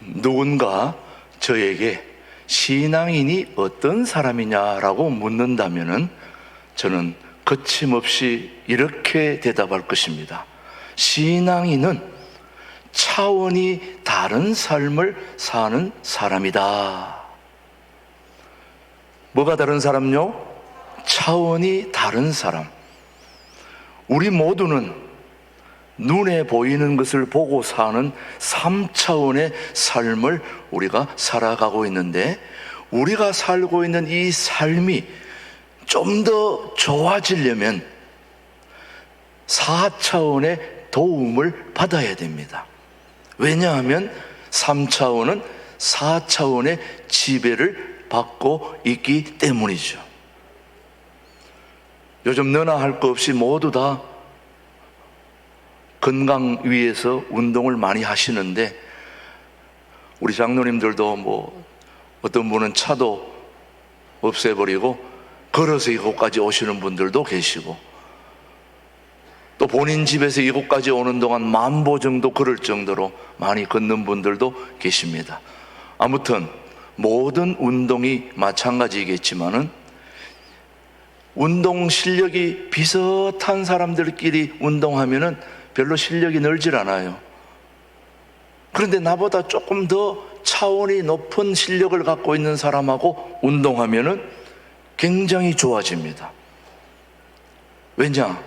누군가 저에게 신앙인이 어떤 사람이냐라고 묻는다면은 저는 거침없이 이렇게 대답할 것입니다. 신앙인은 차원이 다른 삶을 사는 사람이다. 뭐가 다른 사람요? 차원이 다른 사람. 우리 모두는 눈에 보이는 것을 보고 사는 3차원의 삶을 우리가 살아가고 있는데, 우리가 살고 있는 이 삶이 좀 더 좋아지려면 4차원의 도움을 받아야 됩니다. 왜냐하면 3차원은 4차원의 지배를 받고 있기 때문이죠. 요즘 너나 할 거 없이 모두 다 건강 위해서 운동을 많이 하시는데, 우리 장로님들도 어떤 분은 차도 없애버리고 걸어서 이곳까지 오시는 분들도 계시고, 또 본인 집에서 이곳까지 오는 동안 10,000보 정도 걸을 정도로 많이 걷는 분들도 계십니다. 아무튼 모든 운동이 마찬가지겠지만은 운동 실력이 비슷한 사람들끼리 운동하면은 별로 실력이 늘질 않아요. 그런데 나보다 조금 더 차원이 높은 실력을 갖고 있는 사람하고 운동하면은 굉장히 좋아집니다. 왜냐?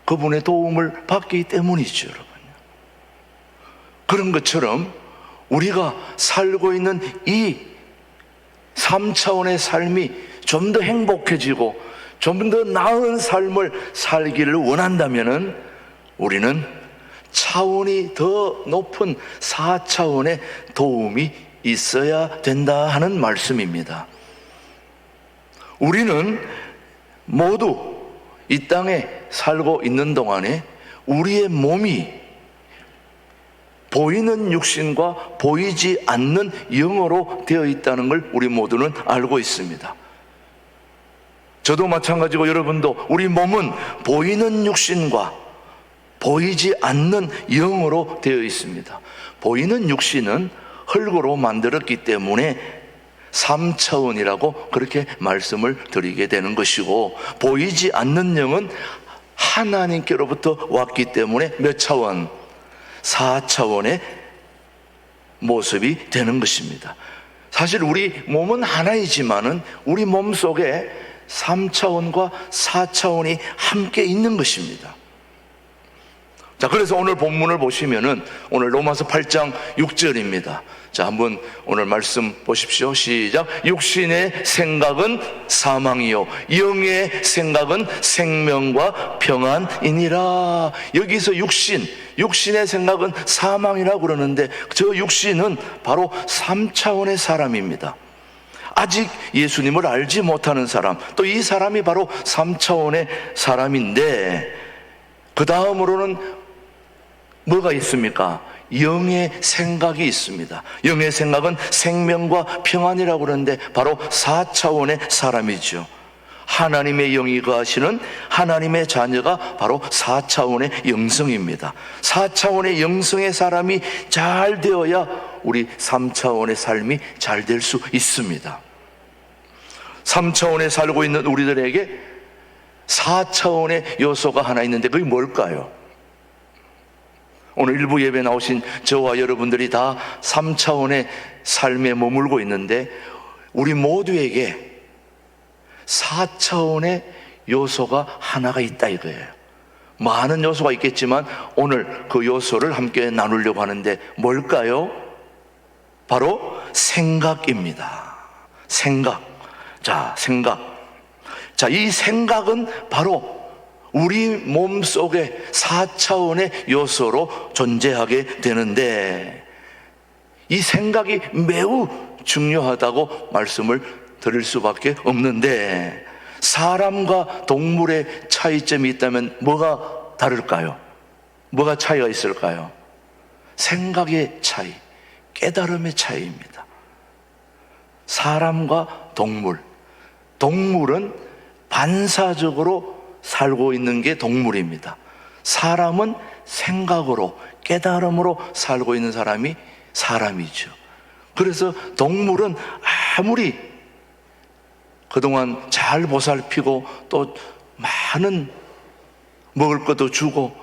그분의 도움을 받기 때문이죠, 여러분. 그런 것처럼 우리가 살고 있는 이 3차원의 삶이 좀 더 행복해지고 좀 더 나은 삶을 살기를 원한다면은 우리는 차원이 더 높은 4차원의 도움이 있어야 된다 하는 말씀입니다. 우리는 모두 이 땅에 살고 있는 동안에 우리의 몸이 보이는 육신과 보이지 않는 영으로 되어 있다는 걸 우리 모두는 알고 있습니다. 저도 마찬가지고 여러분도 우리 몸은 보이는 육신과 보이지 않는 영으로 되어 있습니다. 보이는 육신은 흙으로 만들었기 때문에 3차원이라고 그렇게 말씀을 드리게 되는 것이고, 보이지 않는 영은 하나님께로부터 왔기 때문에 몇 차원? 4차원의 모습이 되는 것입니다. 사실 우리 몸은 하나이지만은 우리 몸 속에 3차원과 4차원이 함께 있는 것입니다. 자, 그래서 오늘 본문을 보시면은 오늘 로마서 8장 6절입니다. 자, 한번 오늘 말씀 보십시오. 시작. 육신의 생각은 사망이요 영의 생각은 생명과 평안이니라. 여기서 육신의 생각은 사망이라고 그러는데, 저 육신은 바로 3차원의 사람입니다. 아직 예수님을 알지 못하는 사람, 또 이 사람이 바로 3차원의 사람인데, 그 다음으로는 뭐가 있습니까? 영의 생각이 있습니다. 영의 생각은 생명과 평안이라고 그러는데 바로 4차원의 사람이죠. 하나님의 영이 거하시는 하나님의 자녀가 바로 4차원의 영성입니다. 4차원의 영성의 사람이 잘 되어야 우리 3차원의 삶이 잘 될 수 있습니다. 3차원에 살고 있는 우리들에게 4차원의 요소가 하나 있는데 그게 뭘까요? 오늘 일부 예배 나오신 저와 여러분들이 다 3차원의 삶에 머물고 있는데, 우리 모두에게 4차원의 요소가 하나가 있다 이거예요. 많은 요소가 있겠지만 오늘 그 요소를 함께 나누려고 하는데 뭘까요? 바로 생각입니다. 생각. 자, 이 생각은 바로 우리 몸 속에 4차원의 요소로 존재하게 되는데, 이 생각이 매우 중요하다고 말씀을 드릴 수밖에 없는데, 사람과 동물의 차이점이 있다면 뭐가 다를까요? 뭐가 차이가 있을까요? 생각의 차이, 깨달음의 차이입니다. 사람과 동물은 반사적으로 살고 있는 게 동물입니다. 사람은 생각으로, 깨달음으로 살고 있는 사람이 사람이죠. 그래서 동물은 아무리 그동안 잘 보살피고 또 많은 먹을 것도 주고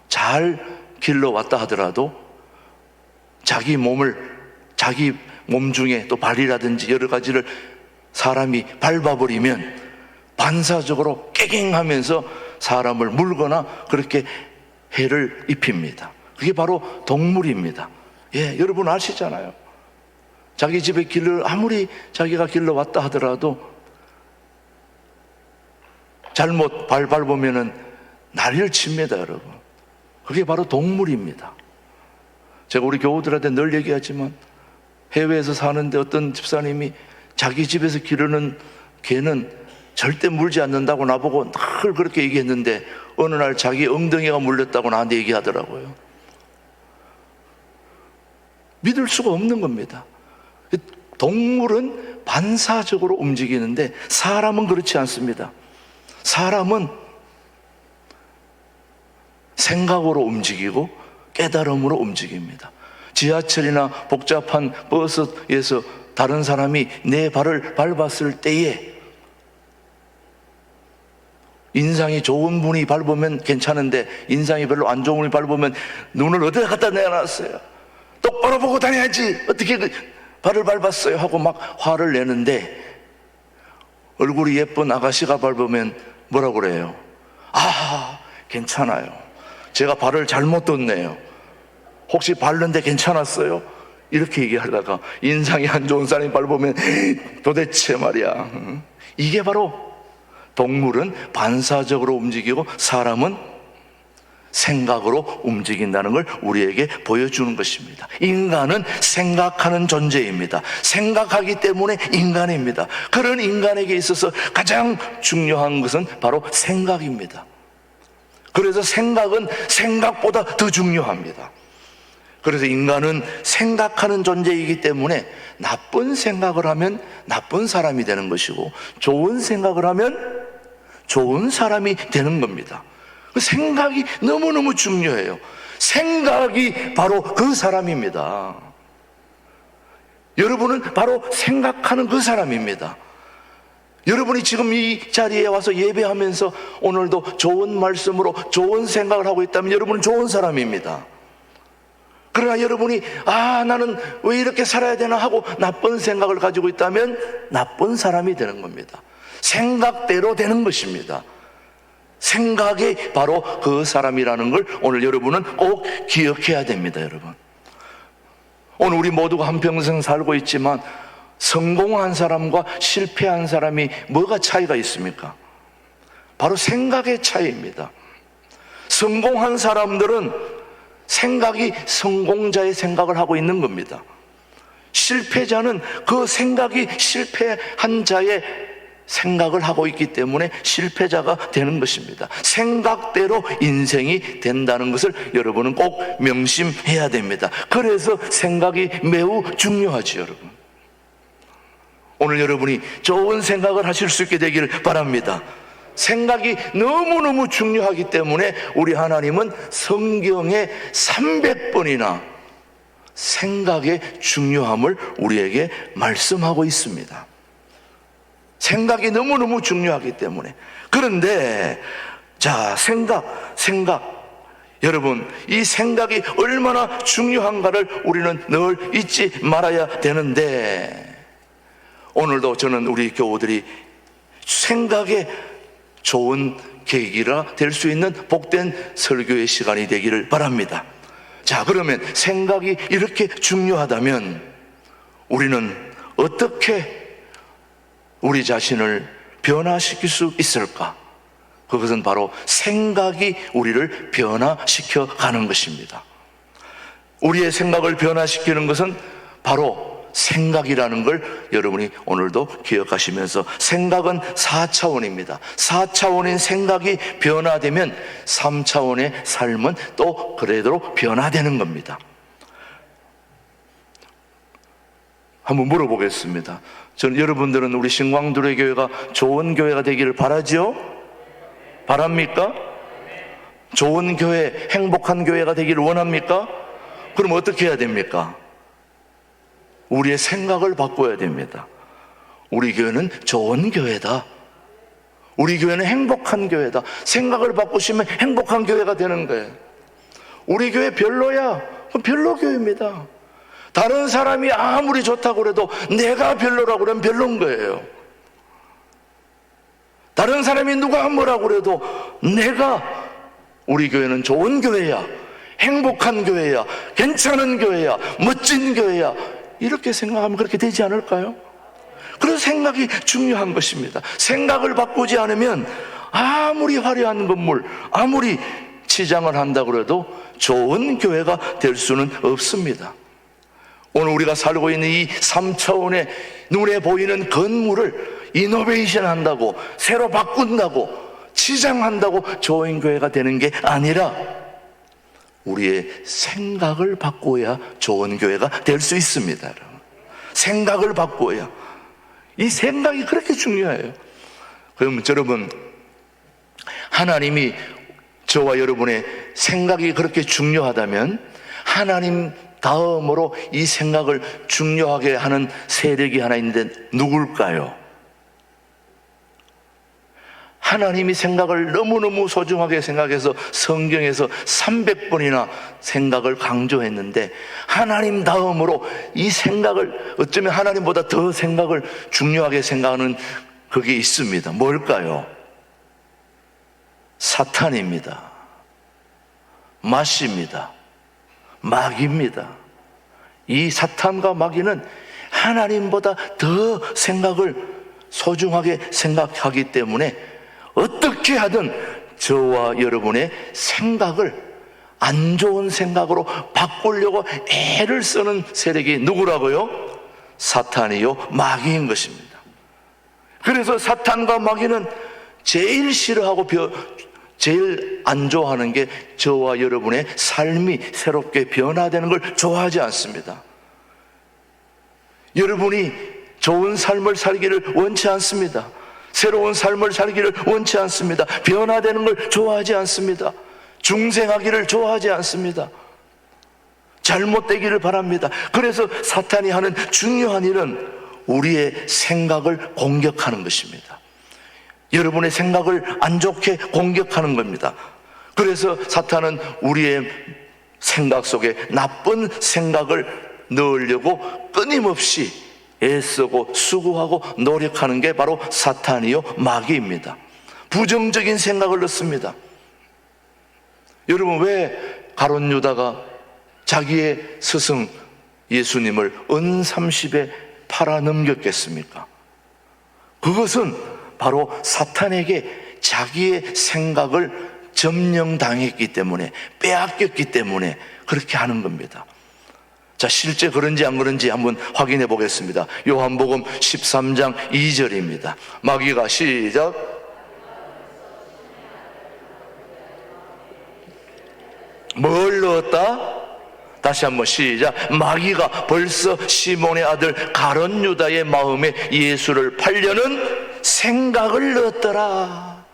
잘 길러왔다 하더라도 자기 몸 중에 또 발이라든지 여러 가지를 사람이 밟아버리면 반사적으로 깨갱하면서 사람을 물거나 그렇게 해를 입힙니다. 그게 바로 동물입니다. 예, 여러분 아시잖아요. 자기 집에 아무리 자기가 길러왔다 하더라도 잘못 발 밟으면은 난리를 칩니다, 여러분. 그게 바로 동물입니다. 제가 우리 교우들한테 늘 얘기하지만 해외에서 사는데 어떤 집사님이 자기 집에서 기르는 개는 절대 물지 않는다고 나보고 늘 그렇게 얘기했는데 어느 날 자기 엉덩이가 물렸다고 나한테 얘기하더라고요. 믿을 수가 없는 겁니다. 동물은 반사적으로 움직이는데 사람은 그렇지 않습니다. 사람은 생각으로 움직이고 깨달음으로 움직입니다. 지하철이나 복잡한 버스에서 다른 사람이 내 발을 밟았을 때에 인상이 좋은 분이 밟으면 괜찮은데 인상이 별로 안 좋은 분이 밟으면 눈을 어디다 갖다 내놨어요. 똑바로 보고 다녀야지. 어떻게 발을 밟았어요 하고 막 화를 내는데 얼굴이 예쁜 아가씨가 밟으면 뭐라고 그래요? 아, 괜찮아요. 제가 발을 잘못 뒀네요. 혹시 밟는데 괜찮았어요? 이렇게 얘기하다가 인상이 안 좋은 사람이 밟으면 도대체 말이야. 이게 바로 동물은 반사적으로 움직이고 사람은 생각으로 움직인다는 걸 우리에게 보여주는 것입니다. 인간은 생각하는 존재입니다. 생각하기 때문에 인간입니다. 그런 인간에게 있어서 가장 중요한 것은 바로 생각입니다. 그래서 생각은 생각보다 더 중요합니다. 그래서 인간은 생각하는 존재이기 때문에 나쁜 생각을 하면 나쁜 사람이 되는 것이고 좋은 생각을 하면 좋은 사람이 되는 겁니다. 생각이 너무너무 중요해요. 생각이 바로 그 사람입니다. 여러분은 바로 생각하는 그 사람입니다. 여러분이 지금 이 자리에 와서 예배하면서 오늘도 좋은 말씀으로 좋은 생각을 하고 있다면 여러분은 좋은 사람입니다. 그러나 여러분이 나는 왜 이렇게 살아야 되나 하고 나쁜 생각을 가지고 있다면 나쁜 사람이 되는 겁니다. 생각대로 되는 것입니다. 생각이 바로 그 사람이라는 걸 오늘 여러분은 꼭 기억해야 됩니다. 여러분, 오늘 우리 모두가 한평생 살고 있지만 성공한 사람과 실패한 사람이 뭐가 차이가 있습니까? 바로 생각의 차이입니다. 성공한 사람들은 생각이 성공자의 생각을 하고 있는 겁니다. 실패자는 그 생각이 실패한 자의 생각을 하고 있기 때문에 실패자가 되는 것입니다. 생각대로 인생이 된다는 것을 여러분은 꼭 명심해야 됩니다. 그래서 생각이 매우 중요하죠, 여러분. 오늘 여러분이 좋은 생각을 하실 수 있게 되기를 바랍니다. 생각이 너무너무 중요하기 때문에 우리 하나님은 성경에 300번이나 생각의 중요함을 우리에게 말씀하고 있습니다. 생각이 너무너무 중요하기 때문에. 그런데 생각 여러분, 이 생각이 얼마나 중요한가를 우리는 늘 잊지 말아야 되는데, 오늘도 저는 우리 교우들이 생각에 좋은 계기가 될 수 있는 복된 설교의 시간이 되기를 바랍니다. 그러면 생각이 이렇게 중요하다면 우리는 어떻게 우리 자신을 변화시킬 수 있을까? 그것은 바로 생각이 우리를 변화시켜 가는 것입니다. 우리의 생각을 변화시키는 것은 바로 생각이라는 걸 여러분이 오늘도 기억하시면서, 생각은 4차원입니다. 4차원인 생각이 변화되면 3차원의 삶은 또 그대로 변화되는 겁니다. 한번 물어보겠습니다. 저는 여러분들은 우리 신광두레 교회가 좋은 교회가 되기를 바라지요? 바랍니까? 좋은 교회, 행복한 교회가 되기를 원합니까? 그럼 어떻게 해야 됩니까? 우리의 생각을 바꿔야 됩니다. 우리 교회는 좋은 교회다. 우리 교회는 행복한 교회다. 생각을 바꾸시면 행복한 교회가 되는 거예요. 우리 교회 별로야. 그럼 별로 교회입니다. 다른 사람이 아무리 좋다고 그래도 내가 별로라고 그러면 별로인 거예요. 다른 사람이 누가 뭐라고 그래도 우리 교회는 좋은 교회야, 행복한 교회야, 괜찮은 교회야, 멋진 교회야, 이렇게 생각하면 그렇게 되지 않을까요? 그래서 생각이 중요한 것입니다. 생각을 바꾸지 않으면 아무리 화려한 건물, 아무리 치장을 한다고 해도 좋은 교회가 될 수는 없습니다. 오늘 우리가 살고 있는 이 3차원의 눈에 보이는 건물을 이노베이션 한다고, 새로 바꾼다고, 치장한다고 좋은 교회가 되는 게 아니라 우리의 생각을 바꿔야 좋은 교회가 될 수 있습니다. 여러분. 생각을 바꿔야. 이 생각이 그렇게 중요해요. 그럼 여러분, 하나님이 저와 여러분의 생각이 그렇게 중요하다면 하나님 다음으로 이 생각을 중요하게 하는 세력이 하나 있는데 누굴까요? 하나님이 생각을 너무너무 소중하게 생각해서 성경에서 300번이나 생각을 강조했는데 하나님 다음으로 이 생각을 어쩌면 하나님보다 더 생각을 중요하게 생각하는 그게 있습니다. 뭘까요? 사탄입니다. 마씨입니다. 마귀입니다. 이 사탄과 마귀는 하나님보다 더 생각을 소중하게 생각하기 때문에 어떻게 하든 저와 여러분의 생각을 안 좋은 생각으로 바꾸려고 애를 쓰는 세력이 누구라고요? 사탄이요, 마귀인 것입니다. 그래서 사탄과 마귀는 제일 싫어하고 제일 안 좋아하는 게 저와 여러분의 삶이 새롭게 변화되는 걸 좋아하지 않습니다. 여러분이 좋은 삶을 살기를 원치 않습니다. 새로운 삶을 살기를 원치 않습니다. 변화되는 걸 좋아하지 않습니다. 중생하기를 좋아하지 않습니다. 잘못되기를 바랍니다. 그래서 사탄이 하는 중요한 일은 우리의 생각을 공격하는 것입니다. 여러분의 생각을 안 좋게 공격하는 겁니다. 그래서 사탄은 우리의 생각 속에 나쁜 생각을 넣으려고 끊임없이 애쓰고 수고하고 노력하는 게 바로 사탄이요, 마귀입니다. 부정적인 생각을 넣습니다. 여러분, 왜 가룟 유다가 자기의 스승 예수님을 은 30에 팔아 넘겼겠습니까? 그것은 바로 사탄에게 자기의 생각을 점령당했기 때문에, 빼앗겼기 때문에 그렇게 하는 겁니다. 자, 실제 그런지 안 그런지 한번 확인해 보겠습니다. 요한복음 13장 2절입니다. 마귀가 시작. 뭘 넣었다? 다시 한번 시작. 마귀가 벌써 시몬의 아들 가룟 유다의 마음에 예수를 팔려는 생각을 넣었더라.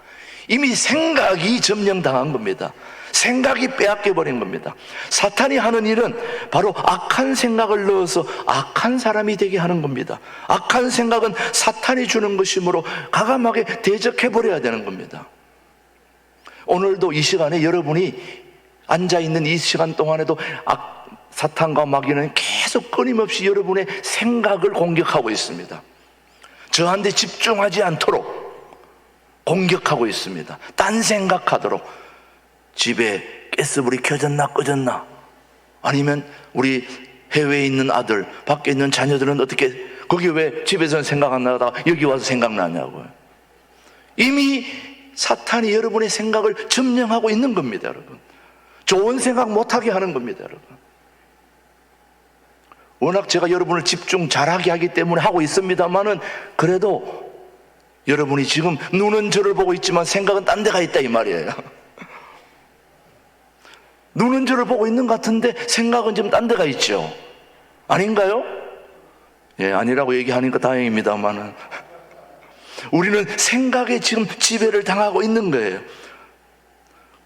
이미 생각이 점령당한 겁니다. 생각이 빼앗겨버린 겁니다. 사탄이 하는 일은 바로 악한 생각을 넣어서 악한 사람이 되게 하는 겁니다. 악한 생각은 사탄이 주는 것이므로 과감하게 대적해버려야 되는 겁니다. 오늘도 이 시간에 여러분이 앉아있는 이 시간 동안에도 사탄과 마귀는 계속 끊임없이 여러분의 생각을 공격하고 있습니다. 저한테 집중하지 않도록 공격하고 있습니다. 딴 생각하도록. 집에 가스불이 켜졌나 꺼졌나, 아니면 우리 해외에 있는 아들, 밖에 있는 자녀들은 어떻게, 거기 왜 집에서는 생각 안 나다가 여기 와서 생각나냐고요. 이미 사탄이 여러분의 생각을 점령하고 있는 겁니다. 여러분, 좋은 생각 못하게 하는 겁니다. 여러분, 워낙 제가 여러분을 집중 잘하게 하기 때문에 하고 있습니다만은, 그래도 여러분이 지금 눈은 저를 보고 있지만 생각은 딴 데가 있다 이 말이에요. 눈은 저를 보고 있는 것 같은데 생각은 지금 딴 데가 있죠. 아닌가요? 예, 아니라고 얘기하니까 다행입니다만은 우리는 생각에 지금 지배를 당하고 있는 거예요.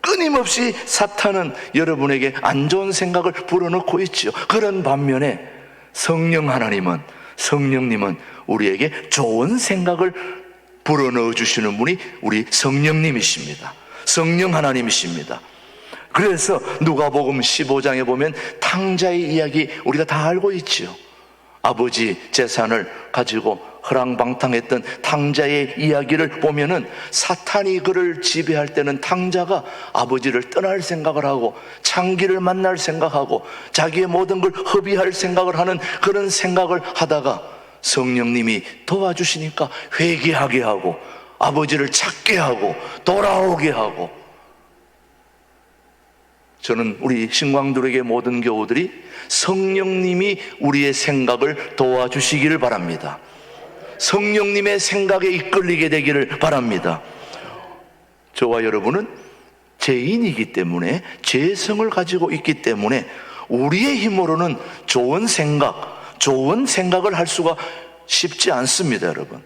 끊임없이 사탄은 여러분에게 안 좋은 생각을 불어넣고 있죠. 그런 반면에 성령 하나님은, 성령님은 우리에게 좋은 생각을 불어넣어 주시는 분이 우리 성령님이십니다. 성령 하나님이십니다. 그래서 누가복음 15장에 보면 탕자의 이야기 우리가 다 알고 있지요. 아버지 재산을 가지고 허랑방탕했던 탕자의 이야기를 보면은 사탄이 그를 지배할 때는 탕자가 아버지를 떠날 생각을 하고 창기를 만날 생각하고 자기의 모든 걸 허비할 생각을 하는 그런 생각을 하다가 성령님이 도와주시니까 회개하게 하고 아버지를 찾게 하고 돌아오게 하고. 저는 우리 신광들에게 모든 교우들이 성령님이 우리의 생각을 도와주시기를 바랍니다. 성령님의 생각에 이끌리게 되기를 바랍니다. 저와 여러분은 죄인이기 때문에, 죄성을 가지고 있기 때문에 우리의 힘으로는 좋은 생각을 할 수가 쉽지 않습니다, 여러분.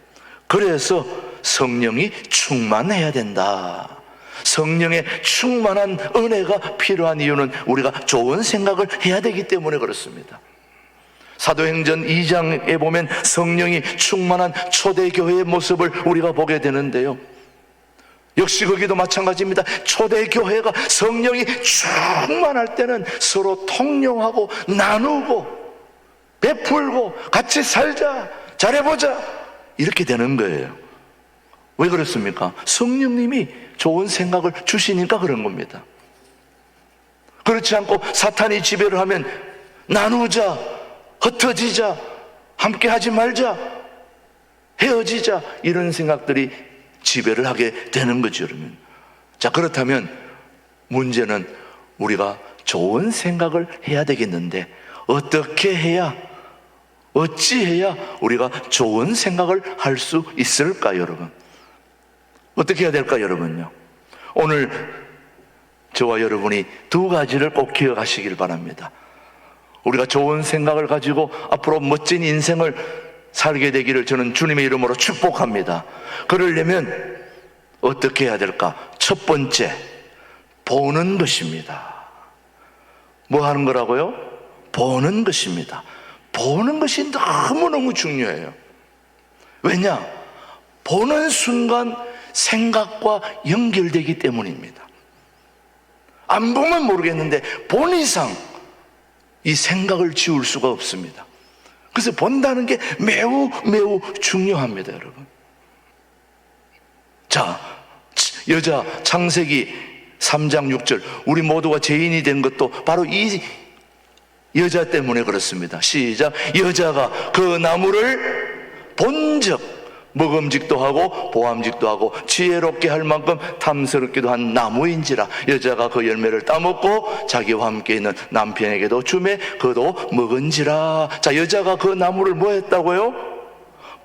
그래서 성령이 충만해야 된다. 성령의 충만한 은혜가 필요한 이유는 우리가 좋은 생각을 해야 되기 때문에 그렇습니다. 사도행전 2장에 보면 성령이 충만한 초대교회의 모습을 우리가 보게 되는데요, 역시 거기도 마찬가지입니다. 초대교회가 성령이 충만할 때는 서로 통용하고 나누고 베풀고 같이 살자, 잘해보자, 이렇게 되는 거예요. 왜 그렇습니까? 성령님이 좋은 생각을 주시니까 그런 겁니다. 그렇지 않고 사탄이 지배를 하면 나누자, 흩어지자, 함께 하지 말자, 헤어지자, 이런 생각들이 지배를 하게 되는 거죠, 여러분. 자, 그렇다면 문제는 우리가 좋은 생각을 해야 되겠는데 어떻게 해야, 어찌해야 우리가 좋은 생각을 할 수 있을까요, 여러분? 어떻게 해야 될까요, 여러분요? 오늘 저와 여러분이 두 가지를 꼭 기억하시길 바랍니다. 우리가 좋은 생각을 가지고 앞으로 멋진 인생을 살게 되기를 저는 주님의 이름으로 축복합니다. 그러려면 어떻게 해야 될까? 첫 번째, 보는 것입니다. 뭐 하는 거라고요? 보는 것입니다. 보는 것이 너무너무 중요해요. 왜냐? 보는 순간 생각과 연결되기 때문입니다. 안 보면 모르겠는데 본 이상 이 생각을 지울 수가 없습니다. 그래서 본다는 게 매우 중요합니다, 여러분. 자, 여자 창세기 3장 6절, 우리 모두가 죄인이 된 것도 바로 이 여자 때문에 그렇습니다. 시작. 여자가 그 나무를 본적 먹음직도 하고 보암직도 하고 지혜롭게 할 만큼 탐스럽기도 한 나무인지라. 여자가 그 열매를 따먹고 자기와 함께 있는 남편에게도 주매 그도 먹은지라. 자, 여자가 그 나무를 뭐 했다고요?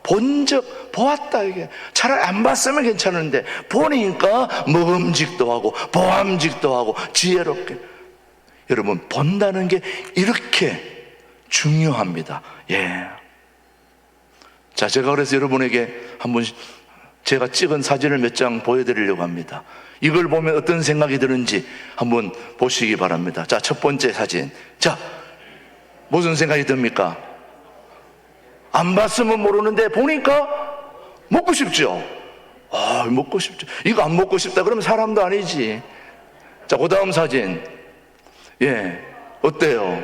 본적, 보았다. 이게 차라리 안 봤으면 괜찮은데 보니까 먹음직도 하고 보암직도 하고 지혜롭게. 여러분, 본다는 게 이렇게 중요합니다. 예. 자, 제가 그래서 여러분에게 한번 제가 찍은 사진을 몇 장 보여드리려고 합니다. 이걸 보면 어떤 생각이 드는지 한번 보시기 바랍니다. 자, 첫 번째 사진. 자, 무슨 생각이 듭니까? 안 봤으면 모르는데 보니까 먹고 싶죠? 아, 먹고 싶죠. 이거 안 먹고 싶다 그러면 사람도 아니지. 자, 그 다음 사진. 예, 어때요?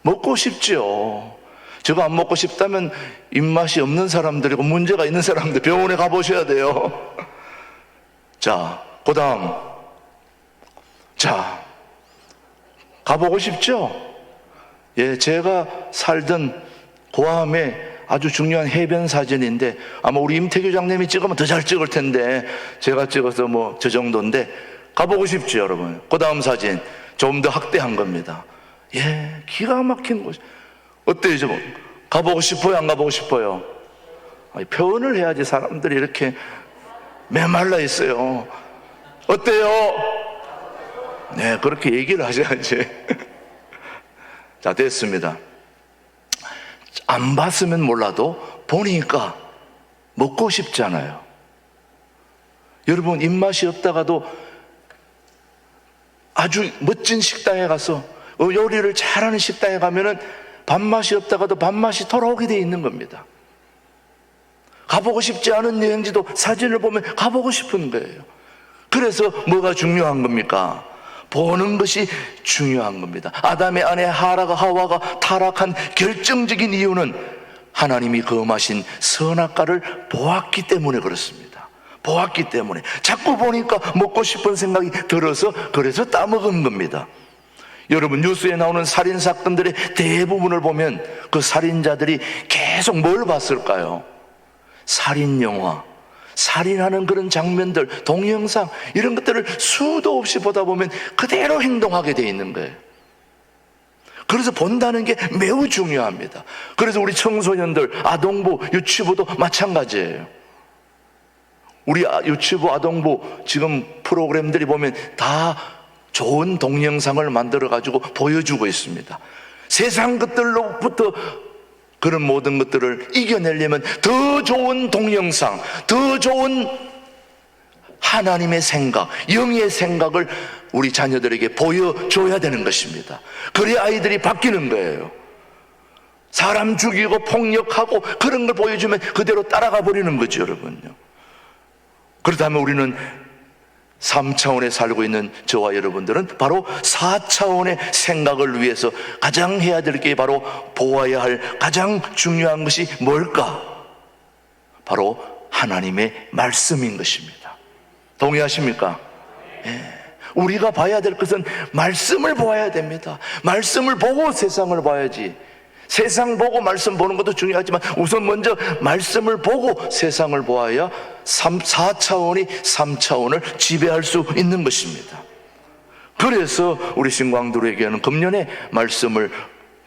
먹고 싶죠. 저거 안 먹고 싶다면 입맛이 없는 사람들이고 문제가 있는 사람들 병원에 가보셔야 돼요. 자, 그 다음. 자, 가보고 싶죠? 예, 제가 살던 고암에 아주 중요한 해변 사진인데 아마 우리 임태규 장님이 찍으면 더 잘 찍을 텐데 제가 찍어서 뭐 저 정도인데 가보고 싶죠, 여러분. 그 다음 사진 좀 더 확대한 겁니다. 예, 기가 막힌 곳. 어때요, 저 가보고 싶어요, 안 가보고 싶어요? 아니, 표현을 해야지. 사람들이 이렇게 메말라 있어요. 어때요? 네, 그렇게 얘기를 하셔야지. 자, 됐습니다. 안 봤으면 몰라도 보니까 먹고 싶잖아요. 여러분, 입맛이 없다가도 아주 멋진 식당에 가서 요리를 잘하는 식당에 가면은 밥맛이 없다가도 밥맛이 돌아오게 돼 있는 겁니다. 가보고 싶지 않은 여행지도 사진을 보면 가보고 싶은 거예요. 그래서 뭐가 중요한 겁니까? 보는 것이 중요한 겁니다. 아담의 아내 하와가 타락한 결정적인 이유는 하나님이 거음하신 선악과를 보았기 때문에 그렇습니다. 보았기 때문에 자꾸 보니까 먹고 싶은 생각이 들어서 그래서 따먹은 겁니다. 여러분, 뉴스에 나오는 살인사건들의 대부분을 보면 그 살인자들이 계속 뭘 봤을까요? 살인영화, 살인하는 그런 장면들, 동영상, 이런 것들을 수도 없이 보다 보면 그대로 행동하게 돼 있는 거예요. 그래서 본다는 게 매우 중요합니다. 그래서 우리 청소년들, 아동부, 유치부도 마찬가지예요. 우리 유치부, 아동부 지금 프로그램들이 보면 다 좋은 동영상을 만들어가지고 보여주고 있습니다. 세상 것들로부터 그런 모든 것들을 이겨내려면 더 좋은 동영상, 더 좋은 하나님의 생각, 영의 생각을 우리 자녀들에게 보여줘야 되는 것입니다. 그래야 아이들이 바뀌는 거예요. 사람 죽이고 폭력하고 그런 걸 보여주면 그대로 따라가 버리는 거죠, 여러분요. 그렇다면 우리는 3차원에 살고 있는 저와 여러분들은 바로 4차원의 생각을 위해서 가장 해야 될 게 바로 보아야 할 가장 중요한 것이 뭘까? 바로 하나님의 말씀인 것입니다. 동의하십니까? 예. 우리가 봐야 될 것은 말씀을 보아야 됩니다. 말씀을 보고 세상을 봐야지. 세상 보고 말씀 보는 것도 중요하지만 우선 먼저 말씀을 보고 세상을 보아야 4차원이 3차원을 지배할 수 있는 것입니다. 그래서 우리 신광들에게는 금년에 말씀을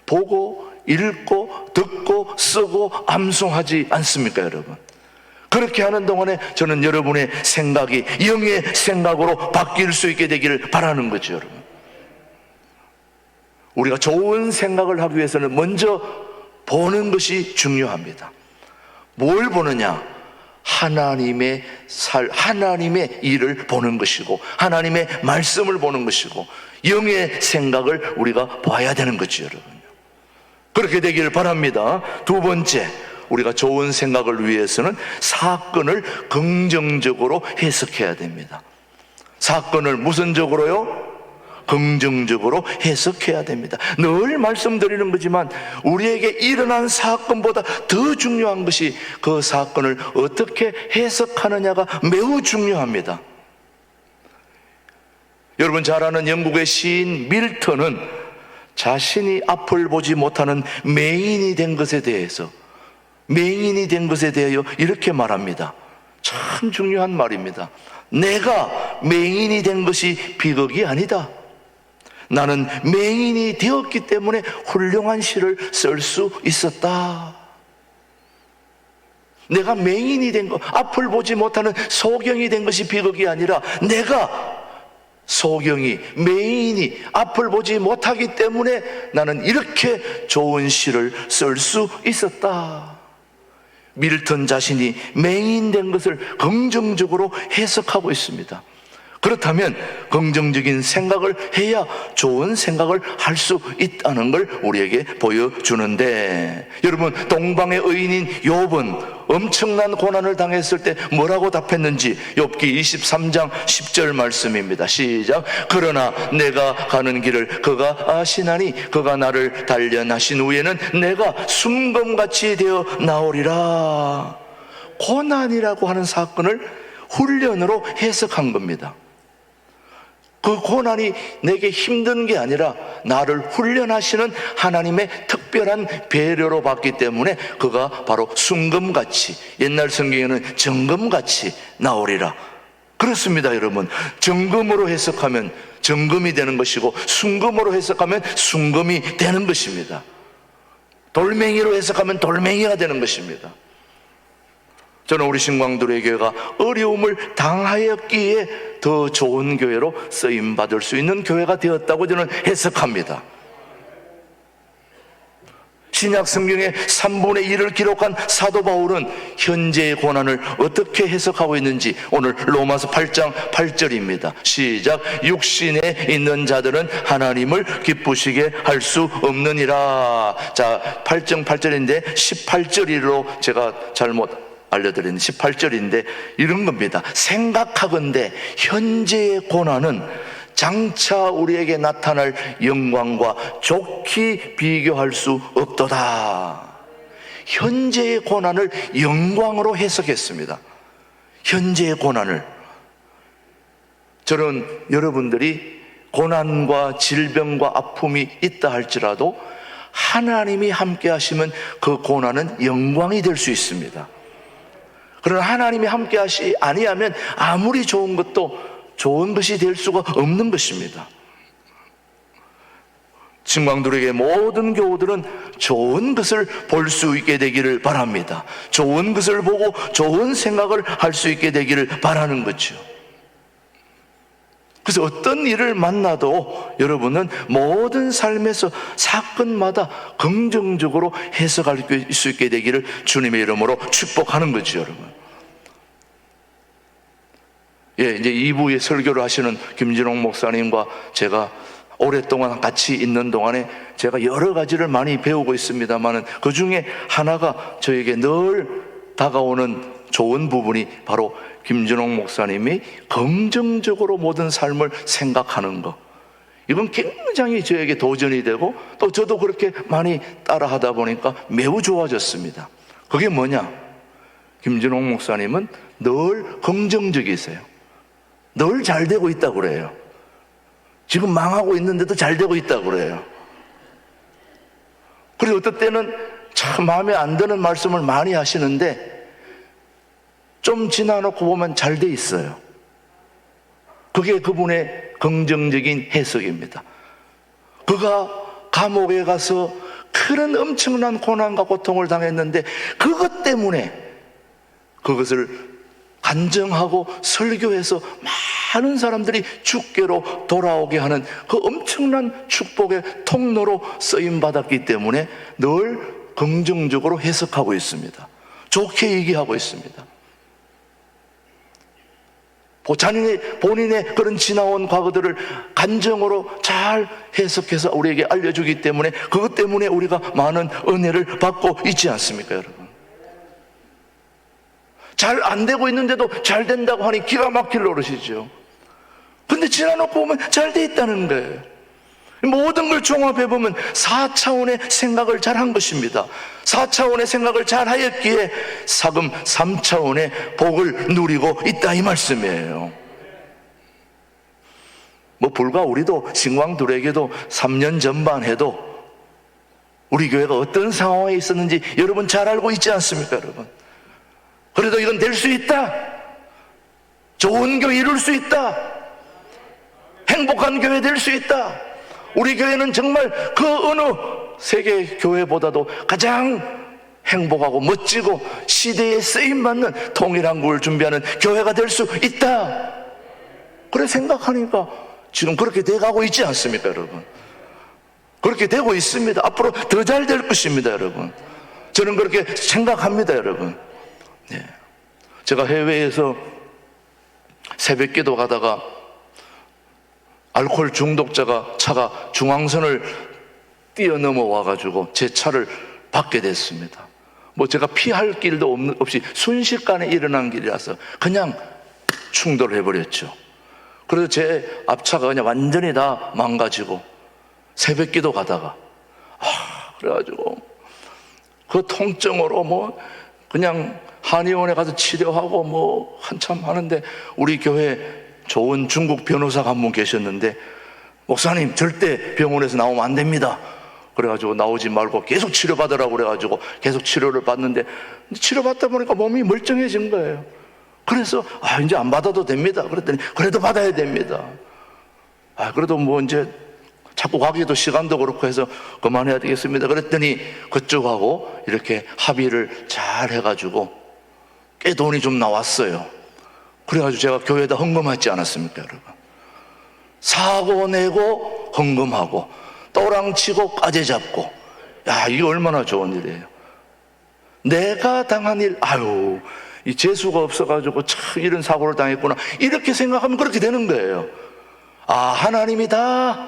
보고 읽고 듣고 쓰고 암송하지 않습니까, 여러분? 그렇게 하는 동안에 저는 여러분의 생각이 영의 생각으로 바뀔 수 있게 되기를 바라는 거죠, 여러분. 우리가 좋은 생각을 하기 위해서는 먼저 보는 것이 중요합니다. 뭘 보느냐? 하나님의 일을 보는 것이고, 하나님의 말씀을 보는 것이고, 영의 생각을 우리가 봐야 되는 거죠, 여러분. 그렇게 되기를 바랍니다. 두 번째, 우리가 좋은 생각을 위해서는 사건을 긍정적으로 해석해야 됩니다. 사건을 무슨 적으로요? 긍정적으로 해석해야 됩니다. 늘 말씀드리는 거지만 우리에게 일어난 사건보다 더 중요한 것이 그 사건을 어떻게 해석하느냐가 매우 중요합니다. 여러분 잘 아는 영국의 시인 밀턴은 자신이 앞을 보지 못하는 맹인이 된 것에 대해서 이렇게 말합니다. 참 중요한 말입니다. 내가 맹인이 된 것이 비극이 아니다. 나는 맹인이 되었기 때문에 훌륭한 시를 쓸 수 있었다. 내가 맹인이 된 것, 앞을 보지 못하는 소경이 된 것이 비극이 아니라 내가 맹인이 앞을 보지 못하기 때문에 나는 이렇게 좋은 시를 쓸 수 있었다. 밀턴 자신이 맹인된 것을 긍정적으로 해석하고 있습니다. 그렇다면 긍정적인 생각을 해야 좋은 생각을 할 수 있다는 걸 우리에게 보여주는데, 여러분 동방의 의인인 욥은 엄청난 고난을 당했을 때 뭐라고 답했는지 욥기 23장 10절 말씀입니다. 시작. 그러나 내가 가는 길을 그가 아시나니 그가 나를 단련하신 후에는 내가 순금같이 되어 나오리라. 고난이라고 하는 사건을 훈련으로 해석한 겁니다. 그 고난이 내게 힘든 게 아니라 나를 훈련하시는 하나님의 특별한 배려로 봤기 때문에 그가 바로 순금같이, 옛날 성경에는 정금같이 나오리라. 그렇습니다, 여러분. 정금으로 해석하면 정금이 되는 것이고 순금으로 해석하면 순금이 되는 것입니다. 돌멩이로 해석하면 돌멩이가 되는 것입니다. 저는 우리 신광들의 교회가 어려움을 당하였기에 더 좋은 교회로 쓰임받을 수 있는 교회가 되었다고 저는 해석합니다. 신약 성경의 3분의 1을 기록한 사도 바울은 현재의 고난을 어떻게 해석하고 있는지 오늘 로마서 8장 8절입니다. 시작. 육신에 있는 자들은 하나님을 기쁘시게 할 수 없느니라. 자, 8장 8절인데 18절로 제가 잘못 알려드린 18절인데 이런 겁니다. 생각하건대 현재의 고난은 장차 우리에게 나타날 영광과 좋게 비교할 수 없도다. 현재의 고난을 영광으로 해석했습니다. 현재의 고난을. 저는 여러분들이 고난과 질병과 아픔이 있다 할지라도 하나님이 함께 하시면 그 고난은 영광이 될 수 있습니다. 그러나 하나님이 함께 하시 아니하면 아무리 좋은 것도 좋은 것이 될 수가 없는 것입니다. 친구들에게 모든 교우들은 좋은 것을 볼 수 있게 되기를 바랍니다. 좋은 것을 보고 좋은 생각을 할 수 있게 되기를 바라는 거죠. 그래서 어떤 일을 만나도 여러분은 모든 삶에서 사건마다 긍정적으로 해석할 수 있게 되기를 주님의 이름으로 축복하는 거죠, 여러분. 예, 이제 2부에 설교를 하시는 김진홍 목사님과 제가 오랫동안 같이 있는 동안에 제가 여러 가지를 많이 배우고 있습니다만은 그 중에 하나가 저에게 늘 다가오는 좋은 부분이 바로 김진홍 목사님이 긍정적으로 모든 삶을 생각하는 것. 이건 굉장히 저에게 도전이 되고 또 저도 그렇게 많이 따라 하다 보니까 매우 좋아졌습니다. 그게 뭐냐? 김진홍 목사님은 늘 긍정적이세요. 늘 잘 되고 있다고 그래요. 지금 망하고 있는데도 잘 되고 있다고 그래요. 그래서 어떨 때는 참 마음에 안 드는 말씀을 많이 하시는데 좀 지나놓고 보면 잘 돼 있어요. 그게 그분의 긍정적인 해석입니다. 그가 감옥에 가서 그런 엄청난 고난과 고통을 당했는데 그것 때문에 그것을 간증하고 설교해서 많은 사람들이 주께로 돌아오게 하는 그 엄청난 축복의 통로로 쓰임받았기 때문에 늘 긍정적으로 해석하고 있습니다. 좋게 얘기하고 있습니다. 본인의 그런 지나온 과거들을 간증으로 잘 해석해서 우리에게 알려주기 때문에 그것 때문에 우리가 많은 은혜를 받고 있지 않습니까, 여러분? 잘 안 되고 있는데도 잘 된다고 하니 기가 막힐 노릇이죠. 근데 지나놓고 보면 잘 돼 있다는 거예요. 모든 걸 종합해보면 4차원의 생각을 잘 한 것입니다. 4차원의 생각을 잘 하였기에 사금 3차원의 복을 누리고 있다 이 말씀이에요. 불과 우리도 신광들에게도 3년 전만 해도 우리 교회가 어떤 상황에 있었는지 여러분 잘 알고 있지 않습니까, 여러분? 그래도 이건 될 수 있다. 좋은 교회 이룰 수 있다. 행복한 교회 될 수 있다. 우리 교회는 정말 그 어느 세계 교회보다도 가장 행복하고 멋지고 시대에 쓰임받는 통일한국을 준비하는 교회가 될 수 있다. 그래 생각하니까 지금 그렇게 돼가고 있지 않습니까, 여러분? 그렇게 되고 있습니다. 앞으로 더 잘 될 것입니다, 여러분. 저는 그렇게 생각합니다, 여러분. 네. 제가 해외에서 새벽기도 가다가 알코올 중독자가 차가 중앙선을 뛰어넘어 와가지고 제 차를 받게 됐습니다. 제가 피할 길도 없이 순식간에 일어난 길이라서 그냥 충돌을 해버렸죠. 그래서 제 앞차가 그냥 완전히 다 망가지고 새벽기도 가다가 그래가지고 그 통증으로 그냥 한의원에 가서 치료하고 한참 하는데 우리 교회 좋은 중국 변호사가 한 분 계셨는데 목사님 절대 병원에서 나오면 안 됩니다. 그래가지고 나오지 말고 계속 치료받으라고 그래가지고 계속 치료를 받는데 치료받다 보니까 몸이 멀쩡해진 거예요. 그래서 이제 안 받아도 됩니다. 그랬더니 그래도 받아야 됩니다. 그래도 이제 자꾸 가기도 시간도 그렇고 해서 그만해야 되겠습니다. 그랬더니 그쪽하고 이렇게 합의를 잘 해가지고 꽤 돈이 좀 나왔어요. 그래가지고 제가 교회에다 헌금하지 않았습니까, 여러분? 사고 내고 헌금하고 또랑치고 까제 잡고 야, 이게 얼마나 좋은 일이에요. 내가 당한 일, 아유, 이 재수가 없어가지고 참 이런 사고를 당했구나, 이렇게 생각하면 그렇게 되는 거예요. 아, 하나님이 다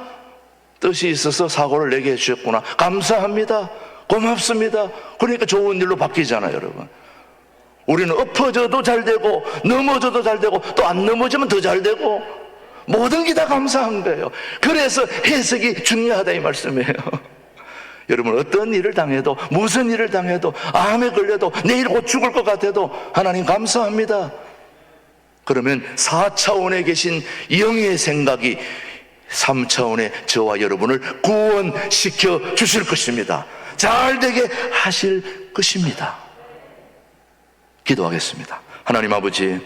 뜻이 있어서 사고를 내게 해주셨구나, 감사합니다, 고맙습니다. 그러니까 좋은 일로 바뀌잖아요, 여러분. 우리는 엎어져도 잘 되고 넘어져도 잘 되고 또 안 넘어지면 더 잘 되고, 모든 게 다 감사한 거예요. 그래서 해석이 중요하다 이 말씀이에요. 여러분, 어떤 일을 당해도, 무슨 일을 당해도, 암에 걸려도, 내일 곧 죽을 것 같아도 하나님 감사합니다. 그러면 4차원에 계신 영의 생각이 3차원의 저와 여러분을 구원시켜 주실 것입니다. 잘 되게 하실 것입니다. 기도하겠습니다. 하나님 아버지,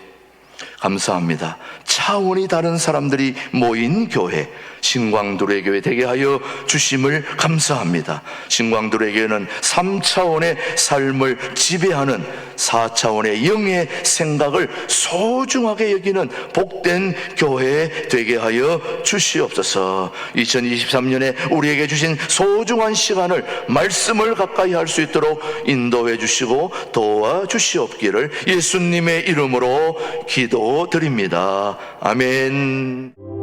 감사합니다. 차원이 다른 사람들이 모인 교회, 신광두레 교회 되게 하여 주심을 감사합니다. 신광두레 교회는 3차원의 삶을 지배하는 4차원의 영의 생각을 소중하게 여기는 복된 교회 되게 하여 주시옵소서. 2023년에 우리에게 주신 소중한 시간을, 말씀을 가까이 할 수 있도록 인도해 주시고 도와주시옵기를 예수님의 이름으로 기도드립니다. 아멘.